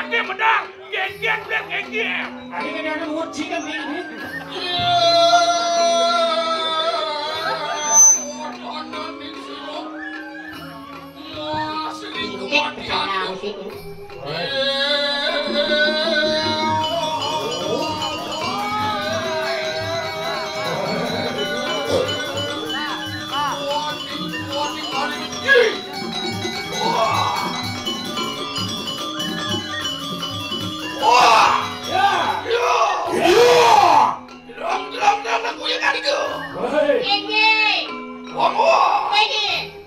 Ake medang, genggen biar genggen. Tadi kan ada uji kan ini.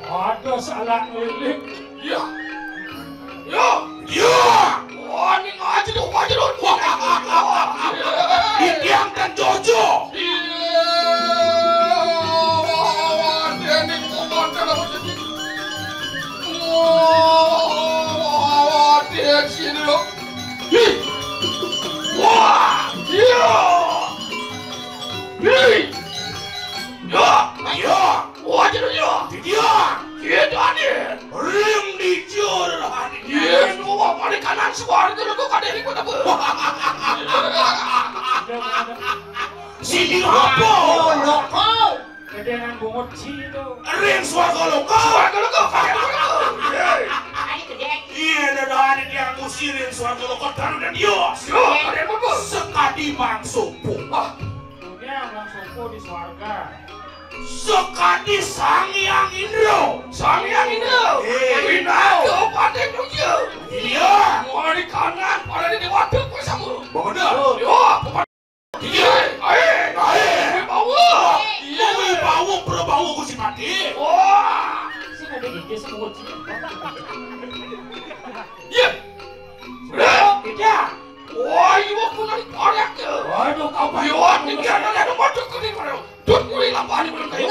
Ada salah milik. Ya. Ya. Ya. Wah, ini ngaji dong, ngaji dong. Idiang dan Jojo. Wah, dia ini komandan apa jadi? Wah, dia sini dong. Wah, dia. Ya. Ya. Wah, jadi ya. Dia. Dia tadi. Rim di jurah. Dia semua pada kanan suara itu lo kada ikut apa? Sini apa? Lokal. Kedengan bungut itu. Rim suara lokal. Suara lokal. Iya, ada yang musirin suara lokal dan dia. Sekadi mangsupu. Dia mangsupu di surga. Sekadi Sangyang Indro. Sangyang Indro. Pindah pada dunia. Iya. Mau di kanan, pada di wadah bersama. Bagaimana? Iya. Ayo. Bawa. Iya. Bawa berbau kursi mati. Wah. Sini ada gigi semut. Iya. Sudah. Tidak. Wah, ibu aku nak korek ke. Waduh, kau Ibu ni kan ada motor kuning mana? Tuh kuning lapar ni belum kaya.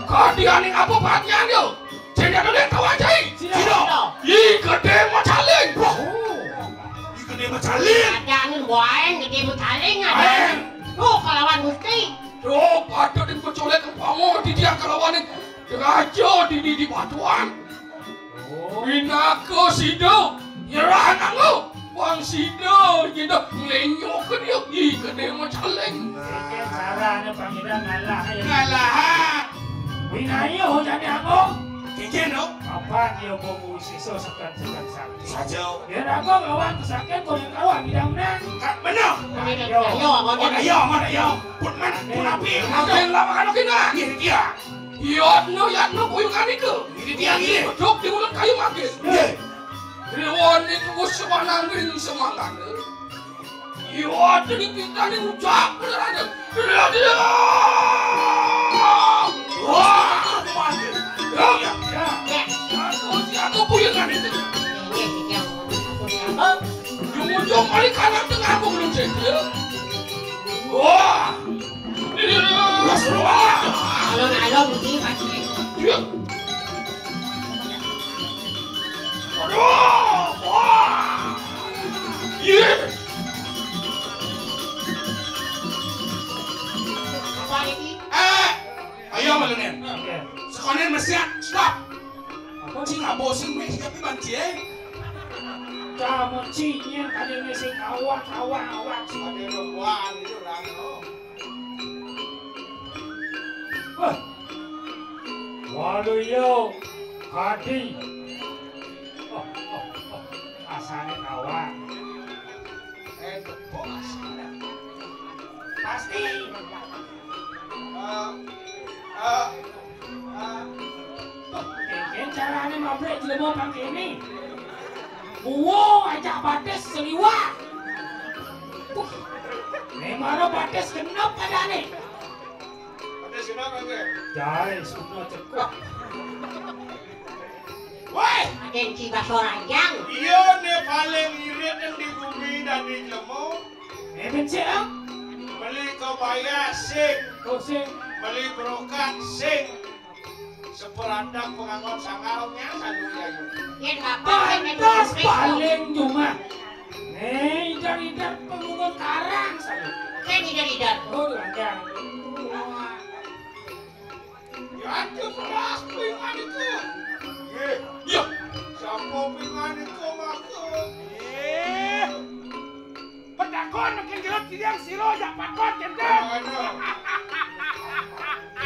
Kadianing apa patian yo? Jadi ada yang tahu aja. Sino? Ih, gede macam lain. Ih gede macam lain. Ada angin waeng gede mutaling ada. Oh kalawan gusti. Tuh, patut dipercolek ke pamor di dia kalawan raja di batuan. Winako sido, nyerah nanggo. Bang sido, kita ngelenyok ke dia. Ih, gede macam lain. Sikit caranya pangidan ngalah ya. Ngalah. Winayo jadi aku. Kiki no. Apa dia bomu siso sekan sakti. Saja. Biar aku kawan kesakit kau yang kawan hidang-hidang. Kak benar. Ayo Mana ya? Pun man, pun api. Makin lama kan kita. Ini dia. Yatno kuyungan itu. Ini dia ini. Duduk di mulut kayu makin. Rewan itu semangat ini semangat. Iya, jadi kita ini ucap bener aja. Dia. Wah, kemarin. Ya. Aku kuyungan itu. Ujung kali kanan tengah aku belum cendil. Wah. alon gusti pasti. Iya. Aduh. Wah. Iya. Apa ini? Ayo malunin. Sekolah mesti stop. Cing abo sing wis tapi mancing. Kamu cinya tadi ngisi awak. Ada rombongan itu orang. Waduh yo, hadi. Asalnya awak. Kok asal. Pasti. Kayak caranya mabek jelema pakai ini. Ajak bates seliwa. Memang bates kenop ada nih. Ada siapa ke? Jai semua cekuk. Woi, Agensi bakso ranjang. iya nih paling irit yang di bumi dan di jemu. Bencik ah? Beli kebaya sing, Kau sing. beli brokat sing. Seperandang pengangon sangalnya selalu ayu. Yen bapak Pantas paling cuma. Nih dari pengungut karang saya. Kan tidak. Oh lanjang. Ya itu keras pingan itu. Iya. Siapa pingan itu maksud? Pedakon makin gelap tiang siro jak pakot gendeng.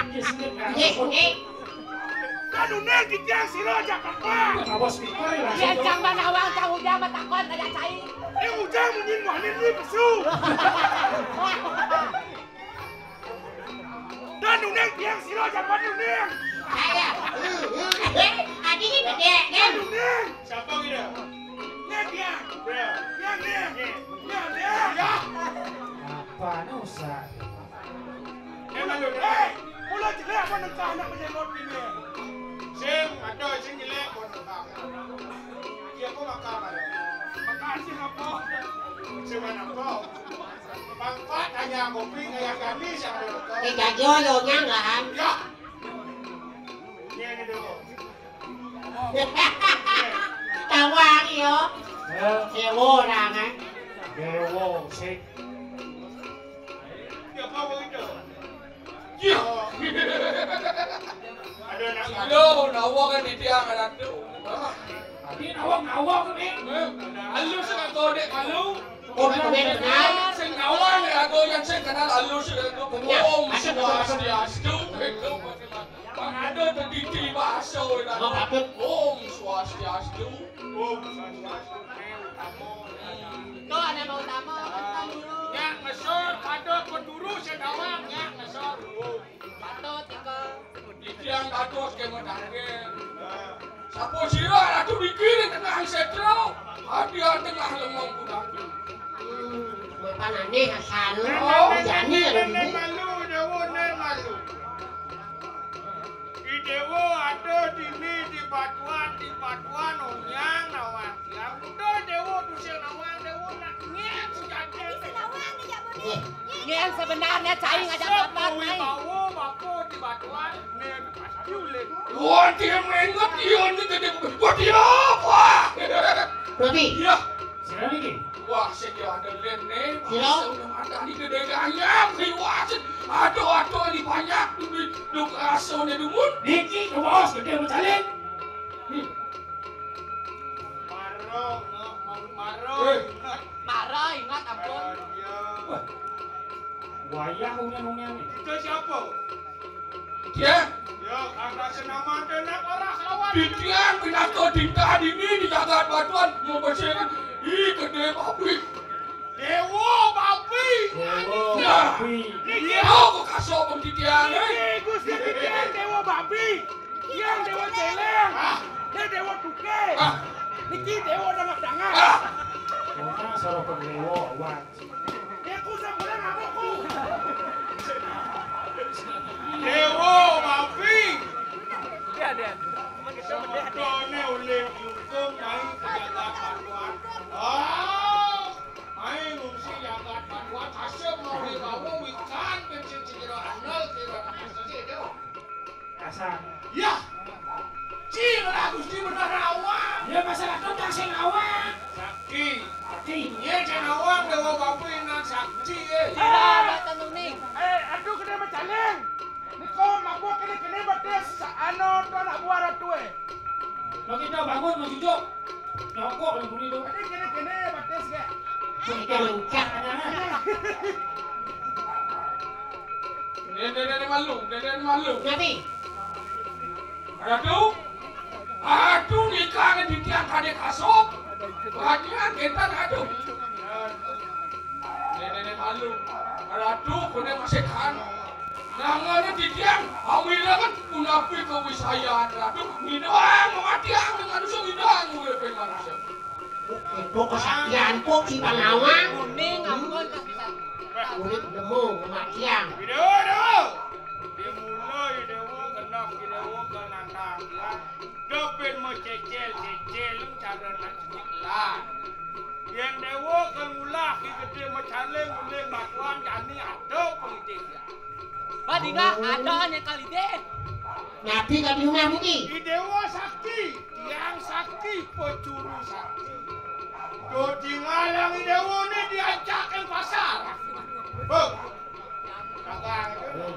Ini sedikit kan. Ini. Kanunel di tiang siro jak pakot. Awas speaker ya. Dia jamban awang tahu dia matakon ada cai. Ini ujang munyin muhanin ni pesu. Kanunel tiang siro jak panunel. Saya. Adi ini gede kan? Kanunel. Siapa kita? Nih tiang. Ya. Tiang nih. Tiang dia. Apa nusa? Malu Hei, mulut jelek apa nengkah anak menjelot ini? sing ada sing jelek pun tak. Dia kok makan ada. Makasih apa? Sing mana kau? Bangkat hanya kopi kayak kami sama kau. Kita jodohnya enggak kan? Ya. Ini dulu. Tawang yo. Ewo orang kan? Dewo sing. Dia kau itu. Iya. Ada nak. Halo, nawang kan di tiang ada tu. Tadi nawang ni. Alu sudah kodek alu. Oh, benar. Sing nawang ya aku yang saya kenal alu sudah tu. Om swastiastu. Pangado terdiri bahasa orang. Om swastiastu. Oh, swastiastu. Tuh ada mau tamu. Ya ngesor ada penduru sedawang ya ngesor. Patut tika. Di tiang kados ke medangke. Sapo sira atuh dikiring tengah setro. Hadiah tengah lemong kudang. Panane Hasan. Oh, jani Nen malu, dewo nen malu. Di dewo ada di batuan onyang nawang. Yang udah dewo tuh sing nawang dewo nak nyek sejati. Yang sebenarnya cai ngajak apa Sepuwi mai. bawo bako di batuan, nih pasti uling. Wah, dia mengot dia ni gede. Wah, dia apa? Berarti Iya. Sira niki. Wah, sedia ada lene. Sira? Ada di gede gayam, riwasit. Aduh, di banyak duk asone dumun. Niki ke bos gede mencalin. Marong. Marah, ingat ampun. Wah. Wayah unyan-unyan ni. Itu siapa? Dia Ya, karena senama tenak orang lawan. Didian pinato dinta ini di jagat batuan mau bersihkan. Ih, gede babi. Dewa babi. Nah, Dia. aku kasih bang Didian. Ini Gusti Titian Dewa Babi. Yang Dewa Celeng. Ini Dewa Tuke. Niki Dewa Dangak-dangak. Kota soro pendewo awak. Aku sampeyan ngamuku. Dewa babi. Dia. Sebetulnya uling hukum main ke jagat batuan. Main ngungsi jagat batuan. Hasil mau dibawa wikan bensin cikiro anal kira asasi itu. Kasar. Ya. Cira Gusti benar awak. Ya masalah tentang sing awak. Sakti. Tapi Iya cenawang dewa babi nan sakti Sira, datang ning. Aduh kene macaleng. Niko mabuk kene bates ano to anak buah ratu lo kita bangun mau cucuk. Nyokok yang bunyi tu. Ini kene bates ke. Mereka mencak. Nenek malu. Nanti. Aduh, nikahnya Didian kade kasop. Banyak kita aduh. Nenek malu. Aduh, kone masih kan. Nangannya Didian, awalnya kan munafik ke wisayaan. Aduh, ngidang, mengatiang dengan usung ngidang. Gue manusia. Itu kesaktian po si Panawang. Kuning ampun. Kulit demu kematian. Dewa. Dimulai dewa kenap dewa kenantang ya. Dopin mau cecel cara nak sediklah. Yang dewa kan mulah gede macaleng uling batuan jani ada politik ya. Badinga ada yang kali deh. Nabi kami rumah mungkin. Di dewa sakti, yang sakti pecuru sakti. Dodi ngalang di dewa ni diajakin pasar. Bang. Kakak itu.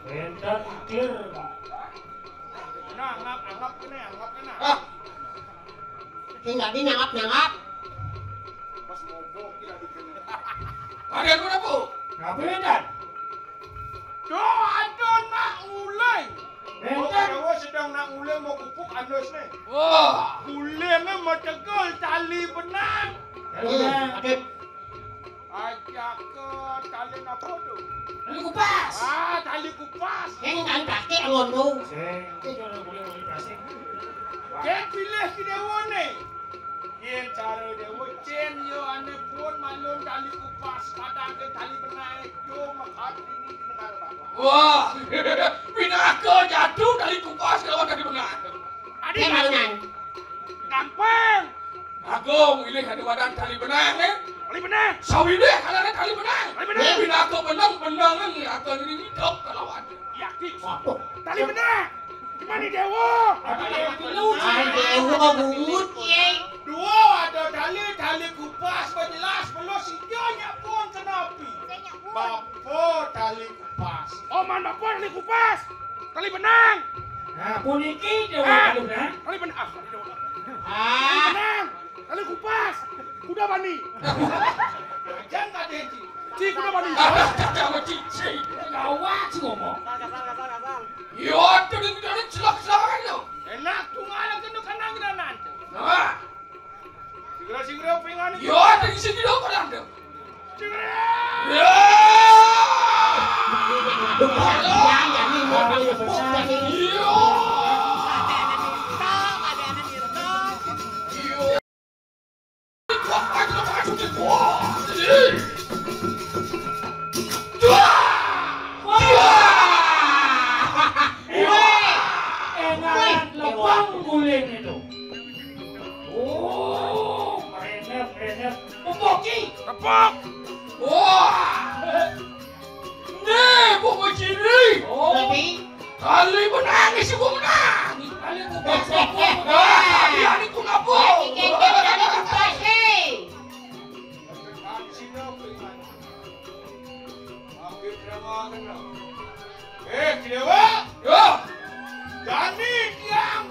Bentar clear. Nah, anggap kena. Tinggal di nyangap. Pas mogok kita dikena. Ada apa bu? Ngapa bentar? Ada nak ulang. Bentar. Dewa sedang nak ulang mau kupuk anus ni. Wah, Ulangnya mau tegol tali benang. Adep. Ajak ke tali apa tu? Lalu kupas. Tali kupas. Yang kali plastik angon tu. Sing, jangan boleh plastik. Dia pilih ki dewa ni. Yang cara dewa cen yo ane pun malun tali kupas padang ke tali benang itu makat ini di negara bawah. wah, pinaka jatuh dari kupas kalau tadi benar. Yang malunan. Gampang. Agung, ini ada wadah tali benang ni. Kali benar. Sawi deh, kalau ada tali benang. Tali benang. Pinaka benang ni akan ini hidup kalau ada. Yakin. Waduh. Tali benar. Gimana Dewa? Ada yang dulu. Ay, dewa bungut ye. Dua ada tali kupas berjelas belum sinjonya pun kenapi. Bapo tali kupas. Oman bapak tali kupas. Tali benang. Nah, puniki dia kali benang. Tali benang. Tali Ah, benang. Tali kupas. Kuda bani. Jangan kata Ci. Ci kuda bani. Jangan cici. Gawat sih ngomong. Yo, tu ni kita ni celak-celakan yo. Enak tunggal kena kanang kita nanti. Nah, Segera pengen ni. yo dari sini dong kau anda. Segera. Ya. aduh kesaktian jadi mau kali besar jadi. Yo. Ada anak nirtok. Yo. Wah, kita masuk ke gua. Engalan lebang guling itu. Oh, merenep. Memboki. Tepuk. Wah. Nih, buku ciri. Oh, Tapi suku menang. Kali ku bangsa ku. Dia ni ku ngapo. Kengkeng dari kupasi. Kidewa, Yo. jadi tiang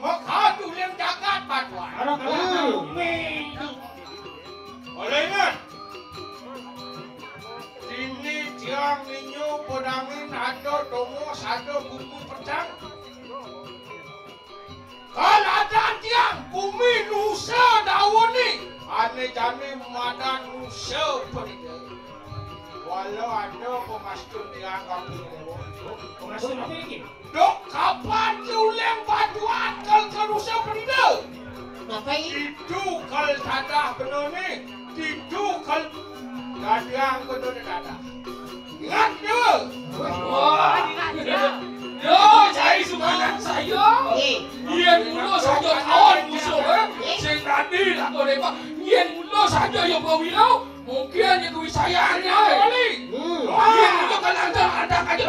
makadu yang jagat patuan. Kalau kalau me. Oleh ingat, sini tiang ninyo pedangin ada domos ada buku pedang. Kalau ada tiang bumi nusa daun ni, ane jani madan nusa perida. Walau ada pemastun tiang kami dewa. Pengasuh apa lagi? Dok kapan diuleng batuan kal nusa perida? Kenapa ini? Itu kal tadah benar ni. Itu kal gadang benar tadah. Ingat dia. Wah. Yo, cai sumanan saya. Yen mulo saja kawan musuh. Sing tadi lah kau depa. Yen mulo saja yang kau bilau. Mungkin yang kau sayangnya kali. Yen mulo kan ada aja.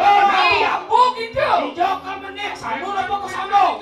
Apa gitu? Hijau kan meneh, sambung apa ke sambung?